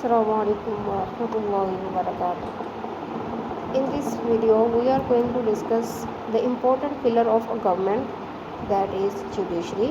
Assalamu alaikum warahmatullahi wabarakatuh. In this video, we are going to discuss the important pillar of a government, that is judiciary.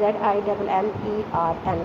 ZIMMERN।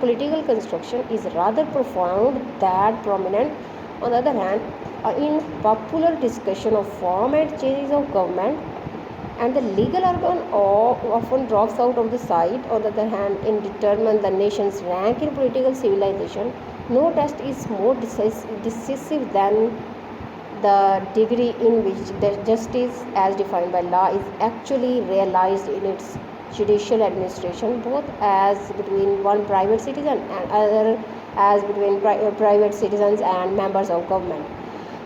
political construction is rather profound than prominent. On the other hand, in popular discussion of form and changes of government, and the legal organ often drops out of the sight. On the other hand, in determine the nation's rank in political civilization, no test is more decisive than the degree in which the justice as defined by law is actually realized in its judicial administration, both as between one private citizen and other as between private citizens and members of government.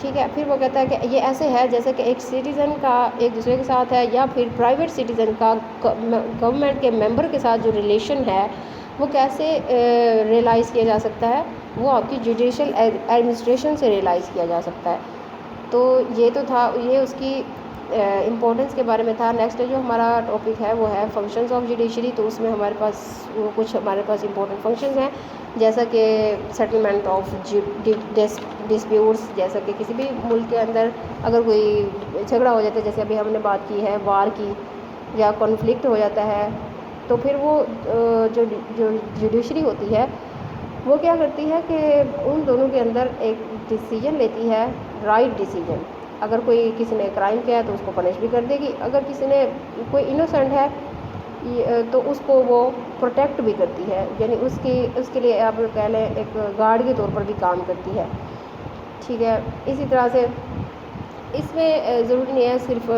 ٹھیک ہے. پھر وہ کہتا ہے کہ یہ ایسے ہے جیسے کہ ایک سٹیزن کا ایک دوسرے کے ساتھ ہے، یا پھر پرائیویٹ سٹیزن کا گورنمنٹ کے ممبر کے ساتھ جو ریلیشن ہے وہ کیسے ریئلائز کیا جا سکتا ہے، وہ آپ کی جوڈیشل ایڈمنسٹریشن سے ریئلائز کیا جا سکتا ہے. تو یہ تو تھا، یہ اس کی امپورٹنس کے بارے میں تھا. نیکسٹ جو ہمارا ٹاپک ہے وہ ہے فنکشنز آف جوڈیشری. تو اس میں ہمارے پاس کچھ ہمارے پاس امپورٹنٹ فنکشنز ہیں، جیسا کہ سیٹلمنٹ آف ڈسپیوٹس، جیسا کہ کسی بھی ملک کے اندر اگر کوئی جھگڑا ہو جاتا ہے، جیسے ابھی ہم نے بات کی ہے وار کی، یا کانفلکٹ ہو جاتا ہے، تو پھر وہ جو جوڈیشری ہوتی ہے وہ کیا کرتی ہے کہ ان دونوں کے اندر ایک ڈیسیجن لیتی ہے، رائٹ ڈیسیجن. اگر کوئی کسی نے کرائم کیا ہے تو اس کو پنش بھی کر دے گی، اگر کسی نے کوئی انوسینٹ ہے تو اس کو وہ پروٹیکٹ بھی کرتی ہے، یعنی اس کے لیے آپ کہہ لیں ایک گارڈ کے طور پر بھی کام کرتی ہے. ٹھیک ہے. اسی طرح سے اس میں ضروری نہیں ہے صرف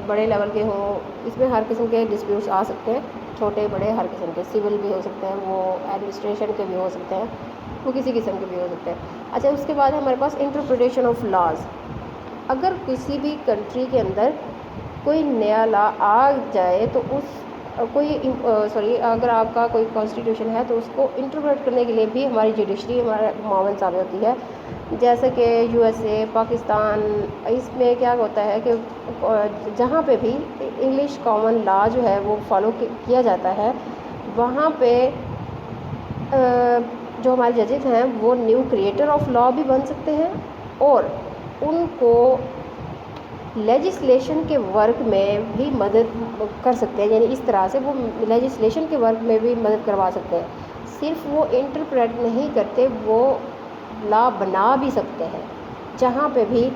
بڑے لیول کے ہوں، اس میں ہر قسم کے ڈسپیوٹس آ سکتے ہیں، چھوٹے بڑے ہر قسم کے، سول بھی ہو سکتے ہیں، وہ ایڈمنسٹریشن کے بھی ہو سکتے ہیں، وہ کسی قسم کے بھی ہو سکتے ہیں. اچھا، اس کے بعد ہمارے پاس انٹرپریٹیشن آف لاز. اگر کسی بھی کنٹری کے اندر کوئی نیا لا آ جائے تو اگر آپ کا کوئی کانسٹیٹیوشن ہے تو اس کو انٹرپریٹ کرنے کے لیے بھی ہماری جوڈیشری ہمارا معاون ثابت ہوتی ہے. جیسے کہ یو ایس اے، پاکستان، اس میں کیا ہوتا ہے کہ جہاں پہ بھی انگلش کامن لا جو ہے وہ فالو کیا جاتا ہے، وہاں پہ جو ہمارے ججز ہیں وہ نیو کریٹر آف لا بھی بن سکتے ہیں، اور ان کو لیجسلیشن کے ورک میں بھی مدد کر سکتے ہیں. یعنی اس طرح سے وہ لیجسلیشن کے ورک میں بھی مدد کروا سکتے ہیں. صرف وہ انٹرپریٹ نہیں کرتے، وہ لا بنا بھی سکتے ہیں. جہاں پہ بھی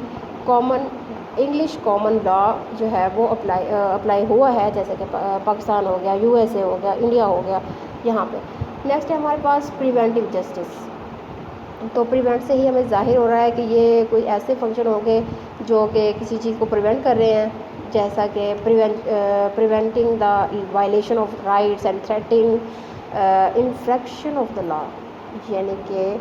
انگلش کامن لا جو ہے وہ اپلائی ہوا ہے، جیسے کہ پاکستان ہو گیا، یو ایس اے ہو گیا، انڈیا ہو گیا، یہاں پہ. نیکسٹ ہے ہمارے پاس پریونٹیو جسٹس. تو پریونٹ سے ہی ہمیں ظاہر ہو رہا ہے کہ یہ کوئی ایسے فنکشن ہوں گے جو کہ کسی چیز کو پریونٹ کر رہے ہیں، جیسا کہ preventing the violation of rights and threatening infraction of the law. یعنی کہ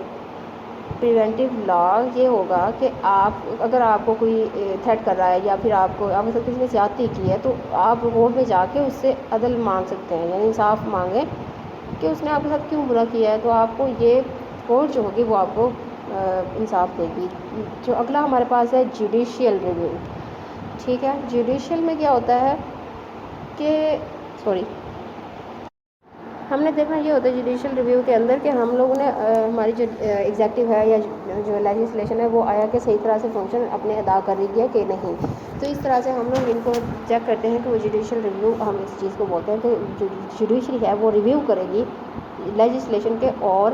پریونٹیو لا یہ ہوگا کہ اگر آپ کو کوئی تھریٹ کر رہا ہے، یا پھر آپ کے ساتھ کسی نے زیادتی کی ہے، تو آپ کورٹ میں جا کے اس سے عدل مانگ سکتے ہیں، یعنی انصاف مانگیں کہ اس نے آپ کے ساتھ کیوں برا کیا ہے. تو آپ کو یہ کورٹ جو ہوگی وہ آپ کو انصاف دے گی. جو اگلا ہمارے پاس ہے جوڈیشیل ریویو. ٹھیک ہے. جوڈیشیل میں کیا ہوتا ہے کہ ہم نے دیکھنا یہ ہوتا ہے جوڈیشیل ریویو کے اندر کہ ہم لوگوں نے ہماری جو ایگزیکٹو ہے یا جو لیجسلیشن ہے وہ آیا کہ صحیح طرح سے فنکشن اپنے ادا کر رہی ہے کہ نہیں. تو اس طرح سے ہم لوگ ان کو چیک کرتے ہیں کہ وہ جوڈیشیل ریویو، ہم اس چیز کو بولتے ہیں کہ جو جوڈیشری ہے وہ ریویو کرے گی لیجسلیشن کے اور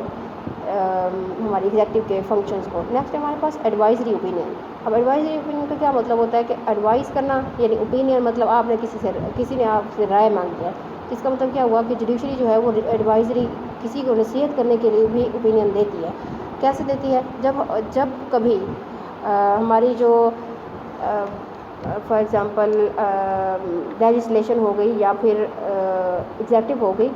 ہماری ایگزیکٹو کے فنکشنز کو. نیکسٹ ہمارے پاس ایڈوائزری اوپینین. اب ایڈوائزری اوپینین کا کیا مطلب ہوتا ہے کہ ایڈوائز کرنا، یعنی اوپینین مطلب آپ نے کسی نے آپ سے رائے مانگی ہے. اس کا مطلب کیا ہوا کہ جوڈیشری جو ہے وہ ایڈوائزری کسی کو نصیحت کرنے کے لیے بھی اوپینین دیتی ہے. کیسے دیتی ہے؟ جب کبھی ہماری جو فار ایگزامپل لیجسلیشن ہو گئی یا پھر ایگزیکٹو ہو گئی،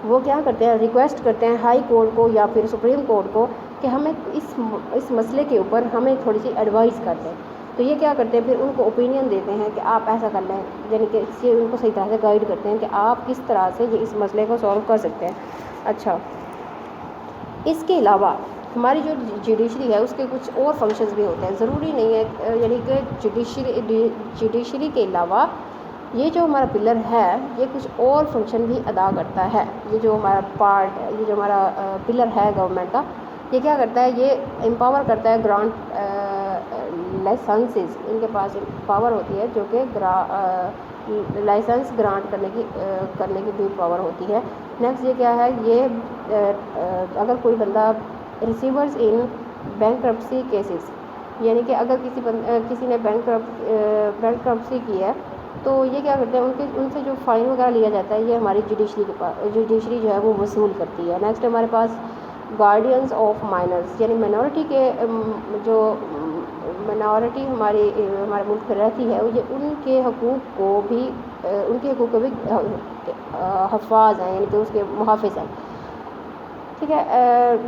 وہ کیا کرتے ہیں، ریکویسٹ کرتے ہیں ہائی کورٹ کو یا پھر سپریم کورٹ کو کہ ہمیں اس مسئلے کے اوپر ہمیں تھوڑی سی ایڈوائز کر دیں. تو یہ کیا کرتے ہیں، پھر ان کو اوپینین دیتے ہیں کہ آپ ایسا کر لیں، یعنی کہ ان کو صحیح طرح سے گائیڈ کرتے ہیں کہ آپ کس طرح سے اس مسئلے کو سولو کر سکتے ہیں. اچھا، اس کے علاوہ ہماری جو جوڈیشری ہے اس کے کچھ اور فنکشنز بھی ہوتے ہیں. ضروری نہیں ہے، یعنی کہ جوڈیشری کے علاوہ یہ جو ہمارا پلر ہے یہ کچھ اور فنکشن بھی ادا کرتا ہے. یہ جو ہمارا پلر ہے گورنمنٹ کا، یہ کیا کرتا ہے، یہ امپاور کرتا ہے گرانٹ لائسنسز. ان کے پاس پاور ہوتی ہے جو کہ لائسنس گرانٹ کرنے کی بھی پاور ہوتی ہے. نیکسٹ یہ کیا ہے، یہ اگر کوئی بندہ ریسیورز ان بینکرپسی کیسز، یعنی کہ اگر کسی نے بینکرپسی کی ہے تو یہ کیا کرتے ہیں، ان سے جو فائن وغیرہ لیا جاتا ہے یہ ہماری جوڈیشری جو ہے وہ وصول کرتی ہے. نیکسٹ ہمارے پاس گارڈینز آف مائنرز، یعنی مائنورٹی کے جو مائنورٹی ہمارے ملک میں رہتی ہے، یہ ان کے حقوق کو بھی حفاظ ہیں، یعنی کہ اس کے محافظ ہیں. ٹھیک ہے.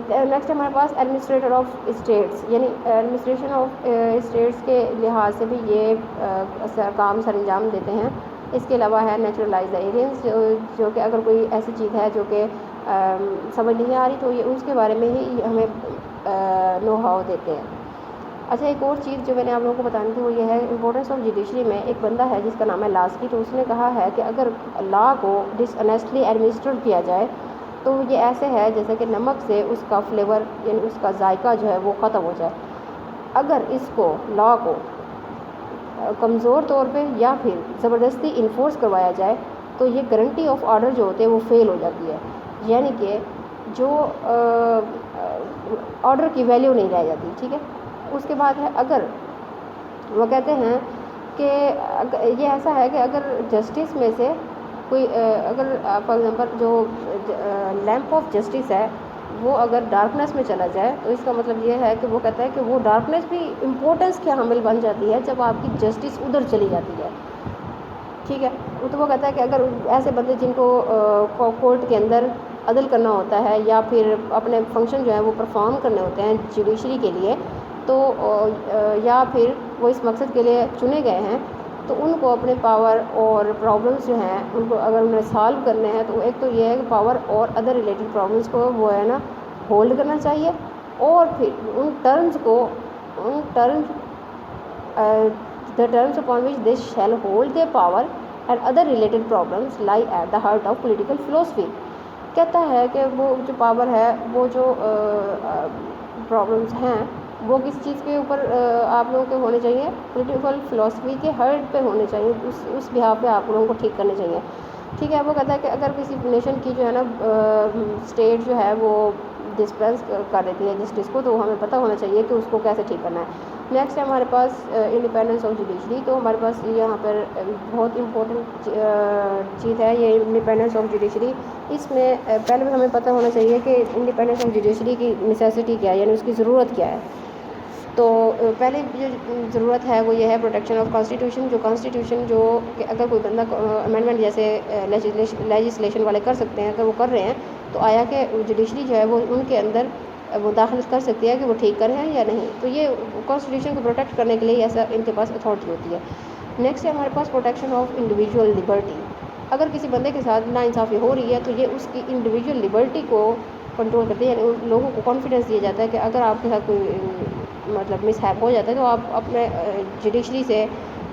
نیکسٹ ہمارے پاس ایڈمنسٹریٹر آف اسٹیٹس، یعنی ایڈمنسٹریشن آف اسٹیٹس کے لحاظ سے بھی یہ کام سر انجام دیتے ہیں. اس کے علاوہ ہے نیچرلائز ایلینس، جو کہ اگر کوئی ایسی چیز ہے جو کہ سمجھ نہیں آ رہی تو یہ اس کے بارے میں ہی ہمیں نو ہاؤ دیتے ہیں. اچھا، ایک اور چیز جو میں نے آپ لوگوں کو بتانی تھی وہ یہ ہے امپورٹنس آف جوڈیشری میں. ایک بندہ ہے جس کا نام ہے لاسکی، تو اس نے کہا ہے کہ اگر لا کو ڈس انیسٹلی ایڈمنسٹر کیا جائے تو یہ ایسے ہے جیسے کہ نمک سے اس کا فلیور یعنی اس کا ذائقہ جو ہے وہ ختم ہو جائے. اگر اس کو لا کو کمزور طور پہ یا پھر زبردستی انفورس کروایا جائے تو یہ گارنٹی آف آرڈر جو ہوتے ہیں وہ فیل ہو جاتی ہے، یعنی کہ جو آرڈر کی ویلیو نہیں رہ جاتی. ٹھیک ہے. اس کے بعد ہے اگر وہ کہتے ہیں کہ یہ ایسا ہے کہ اگر جسٹس میں سے کوئی اگر فار ایگزامپل جو لیمپ آف جسٹس ہے وہ اگر ڈارکنیس میں چلا جائے تو اس کا مطلب یہ ہے کہ وہ کہتا ہے کہ وہ ڈارکنیس بھی امپورٹنس کے حامل بن جاتی ہے جب آپ کی جسٹس ادھر چلی جاتی ہے. ٹھیک ہے. تو وہ کہتا ہے کہ اگر ایسے بندے جن کو کورٹ کے اندر عدل کرنا ہوتا ہے یا پھر اپنے فنکشن جو ہے وہ پرفارم کرنے ہوتے ہیں جوڈیشری کے لیے، تو یا پھر وہ اس مقصد کے لیے چنے گئے ہیں، تو ان کو اپنے پاور اور پرابلمس جو ہیں ان کو اگر انہیں سالو کرنے ہیں تو ایک تو یہ ہے کہ پاور اور ادر ریلیٹڈ پرابلمس کو وہ ہے نا ہولڈ کرنا چاہیے، اور پھر in terms the terms upon which they shall hold their power and other related problems lie at the heart of political philosophy. کہتا ہے کہ وہ جو پاور ہے وہ جو پرابلمس ہیں وہ کس چیز کے اوپر آپ لوگوں کے ہونے چاہیے، پولیٹیکل فلاسفی کے ہرٹ پہ ہونے چاہیے، اس بہاؤ پہ آپ لوگوں کو ٹھیک کرنے چاہیے. ٹھیک ہے. وہ کہتا ہے کہ اگر کسی نیشن کی جو ہے نا اسٹیٹ جو ہے وہ ڈسپینس کر دیتی ہے جسٹس کو، تو ہمیں پتہ ہونا چاہیے کہ اس کو کیسے ٹھیک کرنا ہے. نیکسٹ ہے ہمارے پاس انڈیپینڈنس آف جوڈیشری. تو ہمارے پاس یہاں پر بہت امپورٹنٹ چیز ہے یہ انڈیپینڈنس آف جوڈیشری. اس میں پہلے بھی ہمیں پتہ ہونا چاہیے کہ انڈیپینڈنس آف جوڈیشری کی نیسیسٹی کیا ہے، یعنی اس کی ضرورت کیا ہے. تو پہلے جو ضرورت ہے وہ یہ ہے پروٹیکشن آف کانسٹیٹیوشن. جو کانسٹیٹیوشن جو کہ اگر کوئی بندہ امینڈمنٹ جیسے لیجسلیشن والے کر سکتے ہیں، اگر وہ کر رہے ہیں تو آیا کہ جوڈیشری جو ہے وہ ان کے اندر وہ داخل کر سکتی ہے کہ وہ ٹھیک کر رہے ہیں یا نہیں. تو یہ کانسٹیٹیوشن کو پروٹیکٹ کرنے کے لیے ایسا ان کے پاس اتھارٹی ہوتی ہے. نیکسٹ ہے ہمارے پاس پروٹیکشن آف انڈیویجول لبرٹی. اگر کسی بندے کے ساتھ ناانصافی ہو رہی ہے تو یہ اس کی انڈیویجول لبرٹی کو کنٹرول کرتی ہے، یعنی ان لوگوں کو کانفیڈنس دیا جاتا ہے کہ اگر آپ کے ساتھ کوئی مطلب مس ہیپ ہو جاتا ہے تو آپ اپنے جوڈیشری سے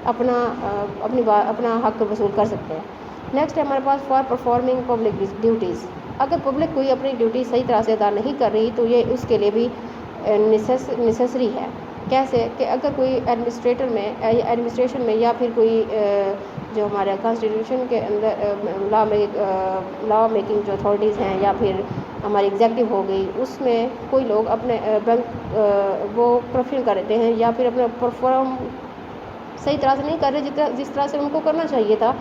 اپنا حق وصول کر سکتے ہیں. نیکسٹ ہے ہمارے پاس فار پرفارمنگ پبلک ڈیوٹیز. اگر پبلک کوئی اپنی ڈیوٹی صحیح طرح سے ادا نہیں کر رہی تو یہ اس کے لیے بھی نیسیسری ہے. کیسے کہ اگر کوئی ایڈمنسٹریشن میں یا پھر کوئی جو ہمارے کانسٹیٹیوشن کے اندر لا میکنگ جو اتھارٹیز ہیں یا پھر ہماری ایگزیکٹو ہو گئی، اس میں کوئی لوگ اپنے وہ پرفارم کر رہتے ہیں یا پھر اپنا پرفارم صحیح طرح سے نہیں کر رہے جس طرح سے ان کو کرنا چاہیے تھا،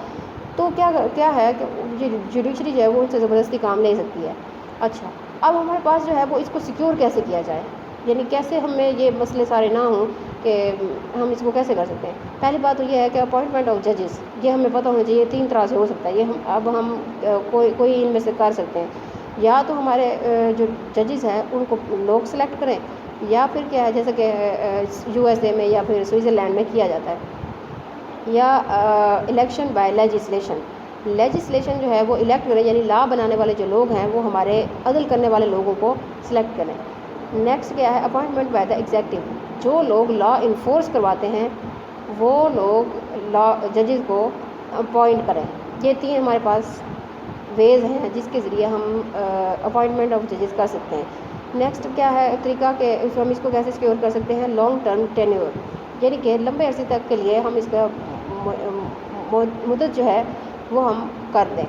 تو کیا ہے کہ جوڈیشری جو ہے وہ ان سے زبردستی کام لے سکتی ہے. اچھا، اب ہمارے پاس جو ہے وہ اس کو سیکیور کیسے کیا جائے، یعنی کیسے ہمیں یہ مسئلے سارے نہ ہوں کہ ہم اس کو کیسے کر سکتے ہیں. پہلی بات تو یہ ہے کہ اپوائنٹمنٹ آف ججز. یہ ہمیں پتہ ہونا چاہیے 3 طرح سے ہو سکتا ہے. یہ اب ہم کوئی ان میں سے کر سکتے ہیں. یا تو ہمارے جو ججز ہیں ان کو لوگ سلیکٹ کریں، یا پھر کیا ہے جیسے کہ USA میں یا پھر سوئٹزرلینڈ میں کیا جاتا ہے، یا الیکشن بائی لیجسلیشن جو ہے وہ الیکٹ کریں، یعنی لا بنانے والے جو لوگ ہیں وہ ہمارے عدل کرنے والے لوگوں کو سلیکٹ کریں. نیکسٹ کیا ہے اپوائنٹمنٹ بائی دا ایگزیکٹو. جو لوگ لا انفورس کرواتے ہیں وہ لوگ ججز کو اپوائنٹ کریں. یہ 3 ہمارے پاس ویز ہیں جس کے ذریعے ہم اپوائنٹمنٹ آف ججز کر سکتے ہیں. نیکسٹ کیا ہے طریقہ کہ ہم اس کو کیسے سیکیور کر سکتے ہیں، لانگ ٹرم ٹینیور، یعنی کہ لمبے عرصے تک کے لیے ہم اس کا مدت جو ہے وہ ہم کر دیں.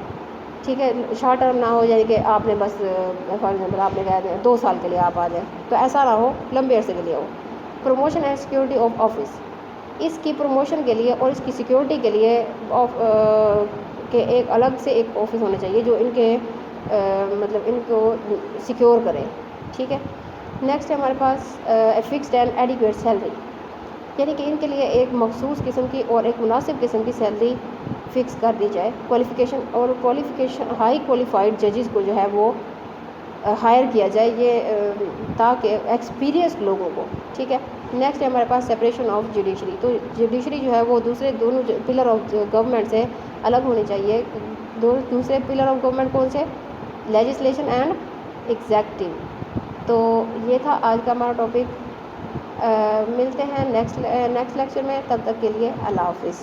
ٹھیک ہے. شارٹ ٹرم نہ ہو، یعنی کہ آپ نے بس فار ایگزامپل آپ نے کہا 2 سال کے لیے آپ آ جائیں، تو ایسا نہ ہو، لمبے عرصے کے لیے ہو. Promotion and security of office. اس کی پروموشن کے لیے اور اس کی سیکیورٹی کے لیے کہ ایک الگ سے ایک آفس ہونا چاہیے جو ان کے مطلب ان کو سیکیور کرے. ٹھیک ہے. نیکسٹ ہے ہمارے پاس فکسڈ اینڈ ایڈیکویٹ سیلری، یعنی کہ ان کے لیے ایک مخصوص قسم کی اور ایک مناسب قسم کی سیلری فکس کر دی جائے. کوالیفیکیشن ہائی کوالیفائڈ ججز کو جو ہے وہ ہائر کیا جائے، یہ تاکہ ایکسپیرینس لوگوں کو. ٹھیک ہے. نیکسٹ ہے ہمارے پاس سپریشن آف جوڈیشری. تو جوڈیشری جو ہے وہ دوسرے دونوں پلر آف گورنمنٹ سے الگ ہونی چاہیے. دوسرے پلر آف گورنمنٹ کون سے؟ Legislation and executive. تو یہ تھا آج کا ہمارا ٹاپک. ملتے ہیں نیکسٹ لیکچر میں. تب تک کے لیے اللہ حافظ.